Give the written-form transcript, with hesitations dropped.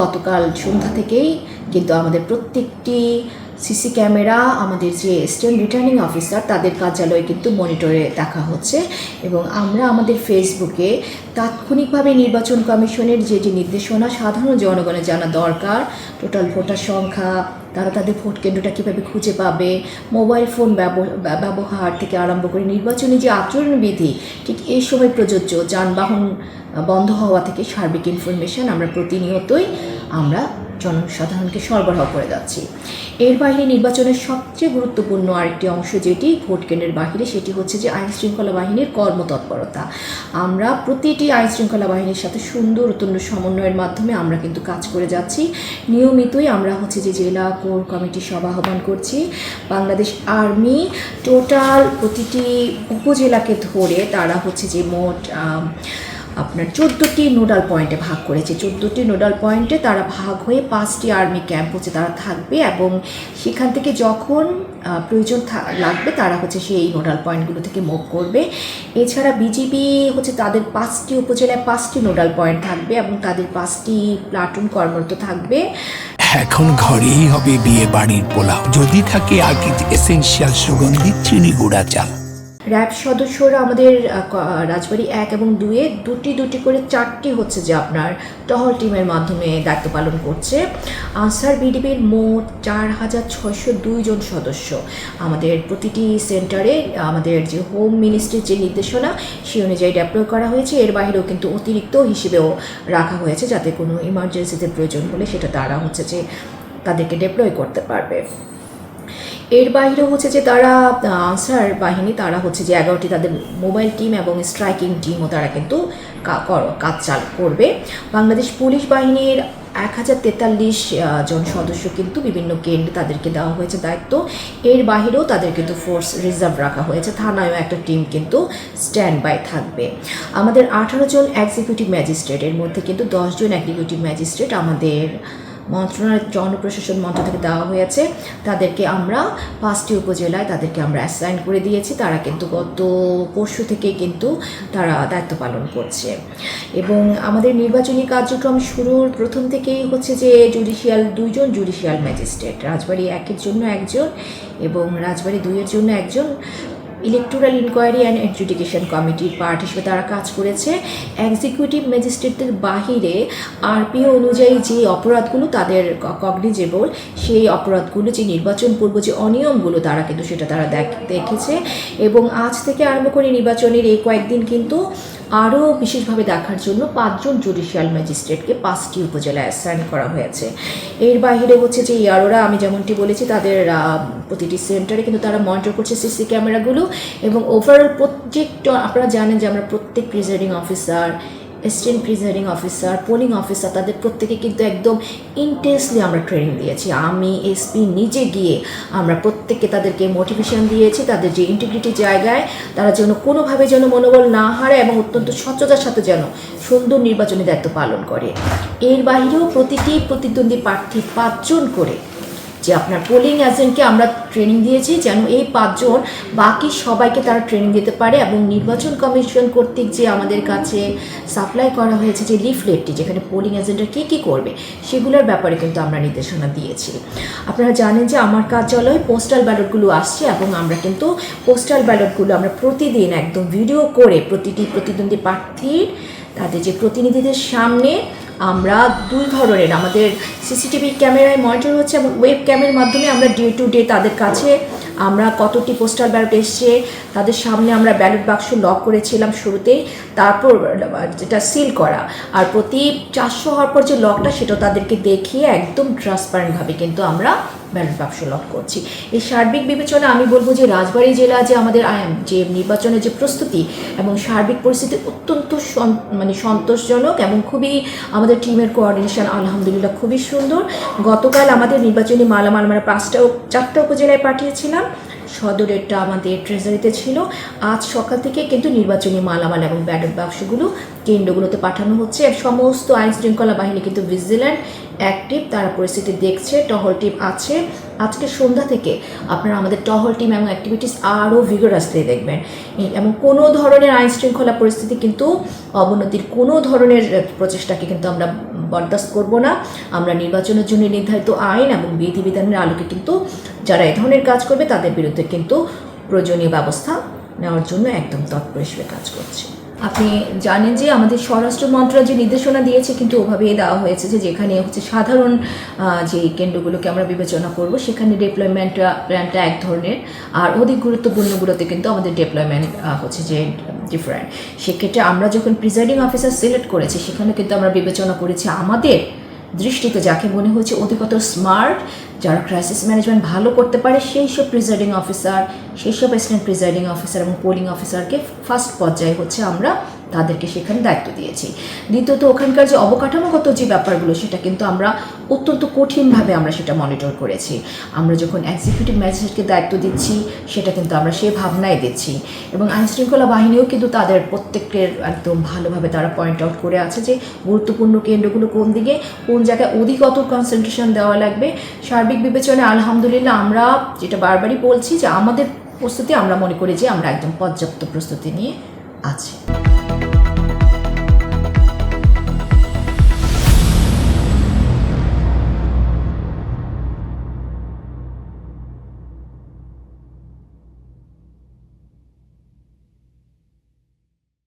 গতকাল সন্ধ্যা থেকেই কিন্তু আমাদের প্রত্যেকটি সিসি ক্যামেরা আমাদের যে স্টেট রিটার্নিং অফিসার তাদের কার্যালয়ে কিন্তু মনিটরে দেখা হচ্ছে এবং আমরা আমাদের ফেসবুকে তাৎক্ষণিকভাবে নির্বাচন কমিশনের যে নির্দেশনা সাধারণ জনগণের জানা দরকার, টোটাল ভোটার সংখ্যা, তারা তাদের ভোট কেন্দ্রটা কীভাবে খুঁজে পাবে, মোবাইল ফোন ব্যবহার থেকে আরম্ভ করে নির্বাচনী যে আচরণবিধি ঠিক এই সময় প্রযোজ্য, যানবাহন বন্ধ হওয়া থেকে সার্বিক ইনফরমেশন আমরা প্রতিনিয়তই আমরা জনসাধারণকে সরবরাহ করে যাচ্ছি। এর বাইরে নির্বাচনের সবচেয়ে গুরুত্বপূর্ণ আরেকটি অংশ যেটি ভোট কেন্দ্রের বাহিরে, সেটি হচ্ছে যে আইনশৃঙ্খলা বাহিনীর কর্মতৎপরতা। আমরা প্রতিটি আইনশৃঙ্খলা বাহিনীর সাথে সুন্দর অত্যন্ত সমন্বয়ের মাধ্যমে আমরা কিন্তু কাজ করে যাচ্ছি। নিয়মিতই আমরা হচ্ছে যে জেলা কোর কমিটি সভা আহ্বান করছি। বাংলাদেশ আর্মি টোটাল প্রতিটি উপজেলাকে ধরে তারা হচ্ছে যে মোট আপনার 14টি নোডাল পয়েন্টে ভাগ করেছে। 14টি নোডাল পয়েন্টে তারা ভাগ হয়ে 5টি আর্মি ক্যাম্প হচ্ছে তারা থাকবে এবং সেখান থেকে যখন প্রয়োজন লাগবে তারা হচ্ছে সেই নোডাল পয়েন্টগুলো থেকে মুভ করবে। এছাড়া বিজিবি হচ্ছে তাদের 5টি উপজেলায় 5টি নোডাল পয়েন্ট থাকবে এবং তাদের 5টি প্লাটুন কর্মরত থাকবে। এখন ঘরেই হবে বিয়ে বাড়ির পোলাও, যদি থাকে আকিজ এসেনশিয়াল সুগন্ধি চিনি গুঁড়া চাল। র্যাব সদস্যরা আমাদের রাজবাড়ী 1 এবং 2-এ দুটি করে 4টি হচ্ছে যে আপনার টহল টিমের মাধ্যমে দায়িত্ব পালন করছে। আনসার বিডিবির মোট 4602 জন সদস্য আমাদের প্রতিটি সেন্টারে আমাদের যে হোম মিনিস্ট্রির যে নির্দেশনা সেই অনুযায়ী ডেপ্লয় করা হয়েছে। এর বাইরেও কিন্তু অতিরিক্ত হিসেবেও রাখা হয়েছে যাতে কোনো ইমার্জেন্সিতে প্রয়োজন হলে সেটা তারা হচ্ছে যে তাদেরকে ডেপ্লয় করতে পারবে। এর বাইরেও হচ্ছে যে তারা আনসার বাহিনী তারা হচ্ছে যে 11টি তাদের মোবাইল টিম এবং স্ট্রাইকিং টিমও তারা কিন্তু কাজ চালু করবে। বাংলাদেশ পুলিশ বাহিনীর 1043 জন সদস্য কিন্তু বিভিন্ন কেন্দ্রে তাদেরকে দেওয়া হয়েছে দায়িত্ব। এর বাইরেও তাদের কিন্তু ফোর্স রিজার্ভ রাখা হয়েছে। থানায়ও একটা টিম কিন্তু স্ট্যান্ড বাই থাকবে। আমাদের 18 জন এক্সিকিউটিভ ম্যাজিস্ট্রেট, এর মধ্যে কিন্তু 10 জন এক্সিকিউটিভ ম্যাজিস্ট্রেট আমাদের মন্ত্রণালয় জনপ্রশাসন মন্ত্রণ থেকে দেওয়া হয়েছে। তাদেরকে আমরা 5টি উপজেলায় তাদেরকে আমরা অ্যাসাইন করে দিয়েছি। তারা কিন্তু গত পরশু থেকে কিন্তু তারা দায়িত্ব পালন করছে এবং আমাদের নির্বাচনী কার্যক্রম শুরুর প্রথম থেকেই হচ্ছে যে জুডিশিয়াল 2 জন জুডিশিয়াল ম্যাজিস্ট্রেট, রাজবাড়ী 1-এর জন্য 1 জন এবং রাজবাড়ী 2-এর জন্য 1 জন ইলেকটোরাল ইনকোয়ারি অ্যান্ড এডজুডিকেশন কমিটির পার্ট হিসেবে তারা কাজ করেছে। এক্সিকিউটিভ ম্যাজিস্ট্রেটদের বাহিরে আরপিও অনুযায়ী যে অপরাধগুলো তাদের কগনিজেবল, সেই অপরাধগুলো যে নির্বাচন পূর্ব যে অনিয়মগুলো তারা কিন্তু সেটা তারা দেখেছে এবং আজ থেকে আরম্ভ করে নির্বাচনের এই কয়েকদিন কিন্তু আরও বিশেষভাবে দেখার জন্য 5 জন জুডিশিয়াল ম্যাজিস্ট্রেটকে 5টি উপজেলায় অ্যাসাইন করা হয়েছে। এর বাইরে হচ্ছে যে ইয়ারোরা আমি যেমনটি বলেছি তাদের প্রতিটি সেন্টারে কিন্তু তারা মনিটর করছে সিসি ক্যামেরাগুলো এবং ওভারঅল প্রত্যেক আপনারা জানেন যে আমরা প্রত্যেক presiding officer, assistant presiding officer, polling officer তাদের প্রত্যেকে কিন্তু একদম ইন্টেন্সলি আমরা ট্রেনিং দিয়েছি। আমি এসপি নিজে গিয়ে আমরা প্রত্যেককে তাদেরকে মোটিভেশন দিয়েছি তাদের যে ইন্টিগ্রিটি জায়গায় তারা যেন কোনোভাবে যেন মনোবল না হারায় এবং অত্যন্ত স্বচ্ছতার সাথে যেন সুন্দর নির্বাচনী দায়িত্ব পালন করে। এর বাইরেও প্রতিটি প্রতিদ্বন্দ্বী প্রার্থী 5 জন করে যে আপনার পোলিং এজেন্টকে আমরা ট্রেনিং দিয়েছি যেন এই 5 জন বাকি সবাইকে তারা ট্রেনিং দিতে পারে এবং নির্বাচন কমিশন কর্তৃক যে আমাদের কাছে সাপ্লাই করা হয়েছে যে লিফলেটটি যেখানে পোলিং এজেন্টরা কী করবে সেগুলোর ব্যাপারে কিন্তু আমরা নির্দেশনা দিয়েছি। আপনারা জানেন যে আমার কার্যালয়ে পোস্টাল ব্যালটগুলো আসছে এবং আমরা কিন্তু পোস্টাল ব্যালটগুলো আমরা প্রতিদিন একদম ভিডিও করে প্রতিটি প্রতিদ্বন্দ্বী প্রার্থীর তাদের যে প্রতিনিধিদের সামনে আমরা 2 ধরনের আমাদের সিসিটিভি ক্যামেরায় মনিটর হচ্ছে এবং ওয়েব ক্যামেরার মাধ্যমে আমরা ডে টু ডে তাদের কাছে আমরা কতটি পোস্টাল ব্যালট এসছে তাদের সামনে আমরা ব্যালট বাক্স লক করেছিলাম শুরুতেই, তারপর যেটা সিল করা আর প্রতি 400 হওয়ার পর যে লকটা সেটাও তাদেরকে দেখিয়ে একদম ট্রান্সপারেন্টভাবে কিন্তু আমরা ব্যালট বাক্স লক করছি। এই সার্বিক বিবেচনা আমি বলবো যে রাজবাড়ী জেলা যে আমাদের যে নির্বাচনের যে প্রস্তুতি এবং সার্বিক পরিস্থিতি অত্যন্ত সন্তোষজনক এবং খুবই আমাদের টিমের কোঅর্ডিনেশন আলহামদুলিল্লাহ খুবই সুন্দর। গতকাল আমাদের নির্বাচনী মালামাল আমরা 4টা উপজেলায় পাঠিয়েছিলাম, সদরেরটা আমাদের ট্রেজারিতে ছিল। আজ সকাল থেকে কিন্তু নির্বাচনী মালামাল এবং ব্যালট বাক্সগুলো কেন্দ্রগুলোতে পাঠানো হচ্ছে। সমস্ত আইন শৃঙ্খলা বাহিনী কিন্তু ভিজিল্যান্ট, অ্যাক্টিভ, তারা পরিস্থিতি দেখছে, টহল টিম আছে। আজকে সন্ধ্যা থেকে আপনারা আমাদের টহল টিম এবং অ্যাক্টিভিটিস আরও ভিগোরাসলি দেখবেন, এবং কোনো ধরনের আইন শৃঙ্খলা পরিস্থিতি কিন্তু অবনতির কোনো ধরনের প্রচেষ্টাকে কিন্তু আমরা বরদাস্ত করব না। আমরা নির্বাচনের জন্য নির্ধারিত আইন এবং বিধিবিধানের আলোকে কিন্তু যারা এ ধরনের কাজ করবে তাদের বিরুদ্ধে কিন্তু প্রয়োজনীয় ব্যবস্থা নেওয়ার জন্য একদম তৎপর হিসেবে কাজ করছে। আপনি জানেন যে আমাদের স্বরাষ্ট্র মন্ত্রণালয় যে নির্দেশনা দিয়েছে কিন্তু ওভাবেই দেওয়া হয়েছে যে যেখানে হচ্ছে সাধারণ যে কেন্দ্রগুলোকে আমরা বিবেচনা করব সেখানে ডিপ্লয়মেন্ট প্ল্যানটা এক ধরনের, আর অধিক গুরুত্বপূর্ণগুলোতে কিন্তু আমাদের ডিপ্লয়মেন্ট হচ্ছে যে ডিফারেন্ট। সেক্ষেত্রে আমরা যখন প্রিজাইডিং অফিসার সিলেক্ট করেছি সেখানে কিন্তু আমরা বিবেচনা করেছি আমাদের দৃষ্টিতে যাকে মনে হয়েছে অধিকতর স্মার্ট, যারা ক্রাইসিস ম্যানেজমেন্ট ভালো করতে পারে সেই সব প্রিজাইডিং অফিসার, সেই সব অ্যাসিস্ট্যান্ট প্রিজাইডিং অফিসার এবং পোলিং অফিসারকে ফার্স্ট পর্যায়ে হচ্ছে আমরা তাদেরকে সেখানে দায়িত্ব দিয়েছি। দ্বিতীয়ত ওখানকার যে অবকাঠামোগত যে ব্যাপারগুলো সেটা কিন্তু আমরা অত্যন্ত কঠিনভাবে আমরা সেটা মনিটর করেছি। আমরা যখন এক্সিকিউটিভ ম্যাজিস্ট্রেটকে দায়িত্ব দিচ্ছি সেটা কিন্তু আমরা সেই ভাবনায় দিচ্ছি, এবং আইনশৃঙ্খলা বাহিনীও কিন্তু তাদের প্রত্যেকের একদম ভালোভাবে তারা পয়েন্ট আউট করে আছে যে গুরুত্বপূর্ণ কেন্দ্রগুলো কোন দিকে, কোন জায়গায় অধিকতর কনসেন্ট্রেশন দেওয়া লাগবে। সার্বিক বিবেচনায় আলহামদুলিল্লাহ আমরা যেটা বারবারই বলছি যে আমাদের প্রস্তুতি আমরা মনে করি যে আমরা একদম পর্যাপ্ত প্রস্তুতি নিয়ে আছি।